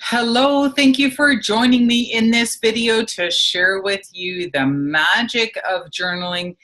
Hello, thank you for joining me in this video to share with you the magic of journaling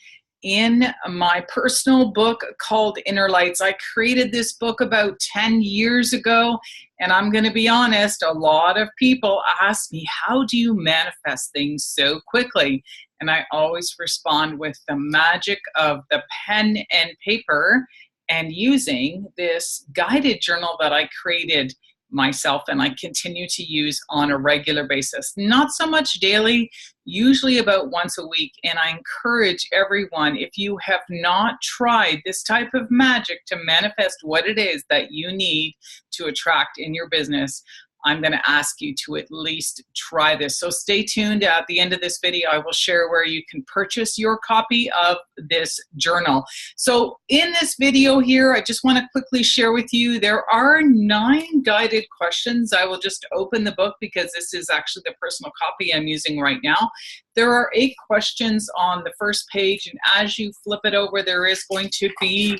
in my personal book called Inner Lights. I created this book about 10 years ago, and I'm going to be honest, a lot of people ask me, how do you manifest things so quickly? And I always respond with the magic of the pen and paper and using this guided journal that I created myself and I continue to use on a regular basis. Not so much daily, usually about once a week. And I encourage everyone, if you have not tried this type of magic to manifest what it is that you need to attract in your business, I'm going to ask you to at least try this. So stay tuned. At the end of this video, I will share where you can purchase your copy of this journal. So in this video here, I just want to quickly share with you, there are 9 guided questions. I will just open the book because this is actually the personal copy I'm using right now. There are 8 questions on the first page, and as you flip it over, there is going to be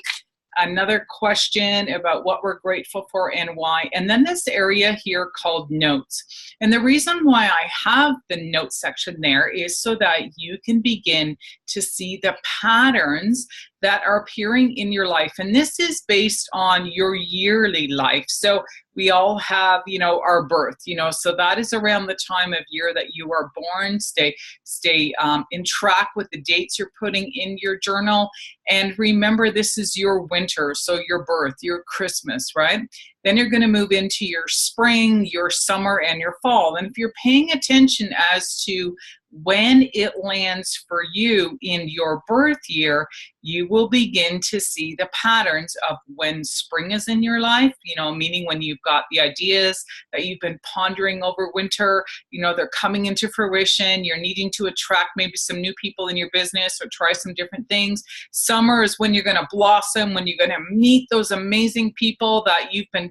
another question about what we're grateful for and why, and then this area here called notes. And the reason why I have the notes section there is so that you can begin to see the patterns that are appearing in your life. And this is based on your yearly life. So we all have, our birth, so that is around the time of year that you are born. Stay in track with the dates you're putting in your journal. And remember, this is your winter, so your birth, your Christmas, right? Then you're going to move into your spring, your summer, and your fall. And if you're paying attention as to when it lands for you in your birth year, you will begin to see the patterns of when spring is in your life, meaning when you've got the ideas that you've been pondering over winter, they're coming into fruition. You're needing to attract maybe some new people in your business or try some different things. Summer is when you're going to blossom, when you're going to meet those amazing people that you've been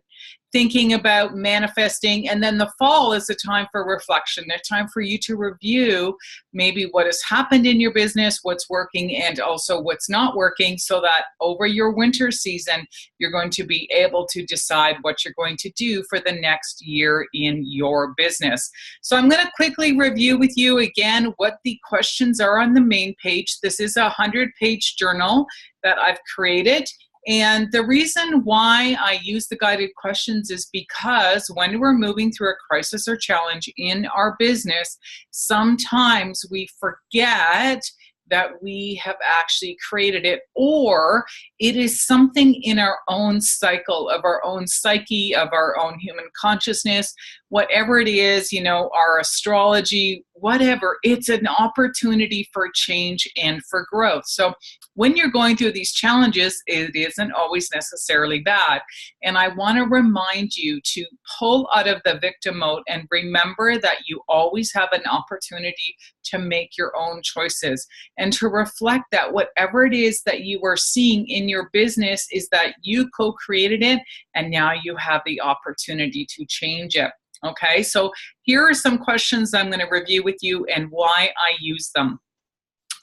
thinking about manifesting. And then the fall is a time for reflection, a time for you to review maybe what has happened in your business, what's working, and also what's not working, so that over your winter season, you're going to be able to decide what you're going to do for the next year in your business. So I'm going to quickly review with you again what the questions are on the main page. This is a 100-page journal that I've created. And the reason why I use the guided questions is because when we're moving through a crisis or challenge in our business, sometimes we forget that we have actually created it, or it is something in our own cycle, of our own psyche, of our own human consciousness, whatever it is, our astrology, whatever, it's an opportunity for change and for growth. So when you're going through these challenges, it isn't always necessarily bad. And I want to remind you to pull out of the victim mode and remember that you always have an opportunity to make your own choices, and to reflect that whatever it is that you are seeing in your business is that you co-created it, and now you have the opportunity to change it. Okay, so here are some questions I'm going to review with you and why I use them.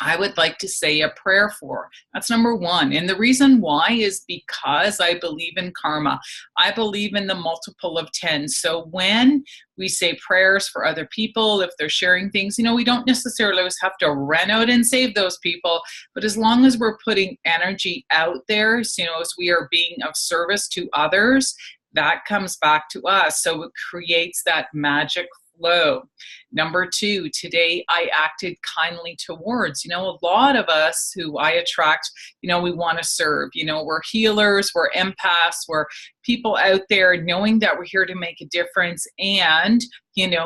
I would like to say a prayer for. That's number 1. And the reason why is because I believe in karma. I believe in the multiple of 10. So when we say prayers for other people, if they're sharing things, we don't necessarily always have to run out and save those people. But as long as we're putting energy out there, as we are being of service to others, that comes back to us. So it creates that magic flow. Number 2, today I acted kindly towards. A lot of us who I attract, we want to serve. We're healers, we're empaths, we're people out there knowing that we're here to make a difference. And,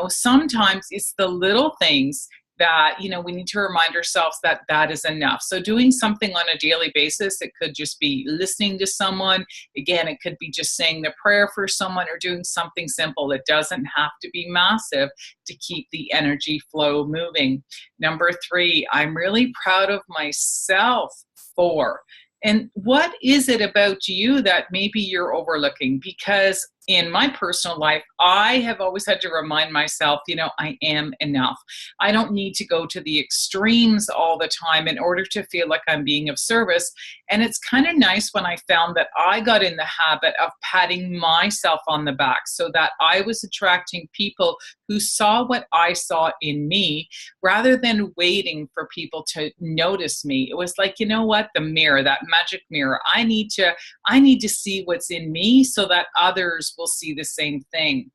sometimes it's the little things that, we need to remind ourselves that that is enough. So doing something on a daily basis, it could just be listening to someone. Again, it could be just saying the prayer for someone or doing something simple. It doesn't have to be massive to keep the energy flow moving. Number 3, I'm really proud of myself for. And what is it about you that maybe you're overlooking? Because in my personal life, I have always had to remind myself, I am enough. I don't need to go to the extremes all the time in order to feel like I'm being of service. And it's kind of nice when I found that I got in the habit of patting myself on the back so that I was attracting people who saw what I saw in me rather than waiting for people to notice me. It was like, what? The mirror, that magic mirror. I need to see what's in me so that others will see the same thing.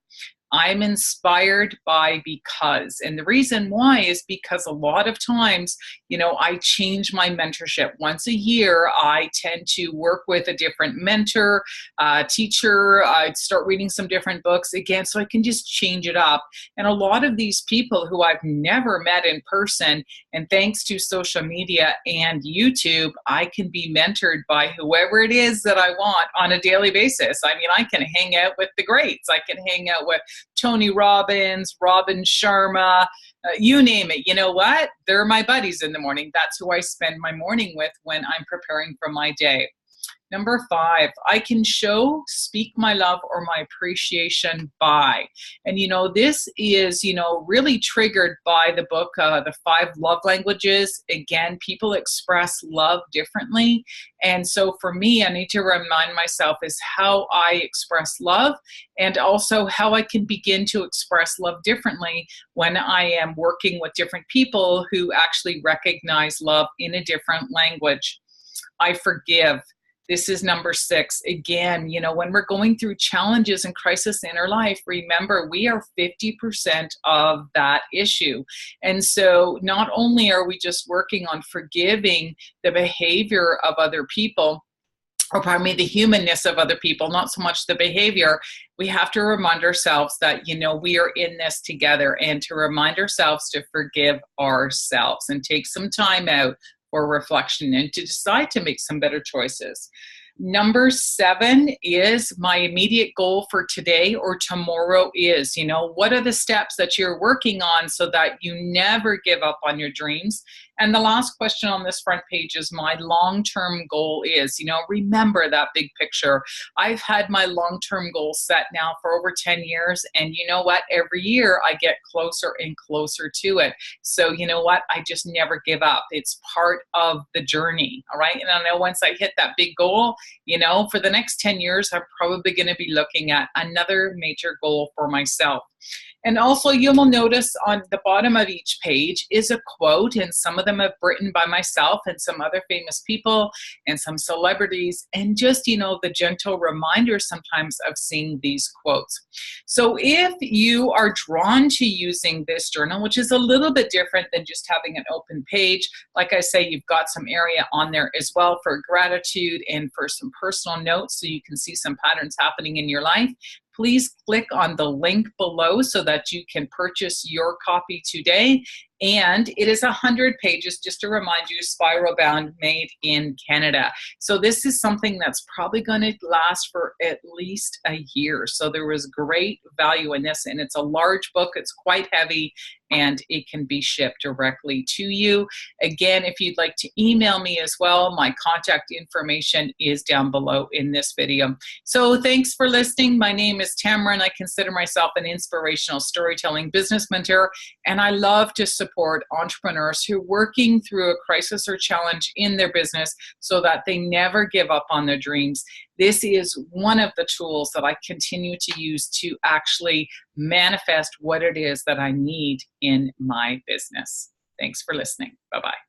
I'm inspired by because. And the reason why is because a lot of times, I change my mentorship. Once a year, I tend to work with a different mentor, teacher. I'd start reading some different books again, so I can just change it up. And a lot of these people who I've never met in person, and thanks to social media and YouTube, I can be mentored by whoever it is that I want on a daily basis. I mean, I can hang out with the greats. I can hang out with Tony Robbins, Robin Sharma, you name it. You know what? They're my buddies in the morning. That's who I spend my morning with when I'm preparing for my day. Number 5, I can show, speak my love or my appreciation by. And, this is, really triggered by the book, The 5 Love Languages. Again, people express love differently. And so for me, I need to remind myself is how I express love and also how I can begin to express love differently when I am working with different people who actually recognize love in a different language. I forgive. This is number 6. Again, when we're going through challenges and crisis in our life, remember we are 50% of that issue. And so not only are we just working on forgiving the behavior of other people, or pardon me, the humanness of other people, not so much the behavior, we have to remind ourselves that, we are in this together, and to remind ourselves to forgive ourselves and take some time out for reflection and to decide to make some better choices. Number 7 is my immediate goal for today or tomorrow is, what are the steps that you're working on so that you never give up on your dreams? And the last question on this front page is my long-term goal is, remember that big picture. I've had my long-term goal set now for over 10 years. And you know what? Every year I get closer and closer to it. So you know what? I just never give up. It's part of the journey. All right. And I know once I hit that big goal, for the next 10 years, I'm probably going to be looking at another major goal for myself. And also you will notice on the bottom of each page is a quote, and some of them have written by myself and some other famous people and some celebrities, and just, the gentle reminder sometimes of seeing these quotes. So if you are drawn to using this journal, which is a little bit different than just having an open page, like I say, you've got some area on there as well for gratitude and for some personal notes so you can see some patterns happening in your life. Please click on the link below so that you can purchase your copy today. And it is 100 pages, just to remind you, spiral bound, made in Canada. So this is something that's probably going to last for at least a year. So there was great value in this, and it's a large book. It's quite heavy, and it can be shipped directly to you. Again, if you'd like to email me as well, my contact information is down below in this video. So thanks for listening. My name is Tamara, and I consider myself an inspirational storytelling business mentor, and I love to support entrepreneurs who are working through a crisis or challenge in their business so that they never give up on their dreams. This is one of the tools that I continue to use to actually manifest what it is that I need in my business. Thanks for listening. Bye-bye.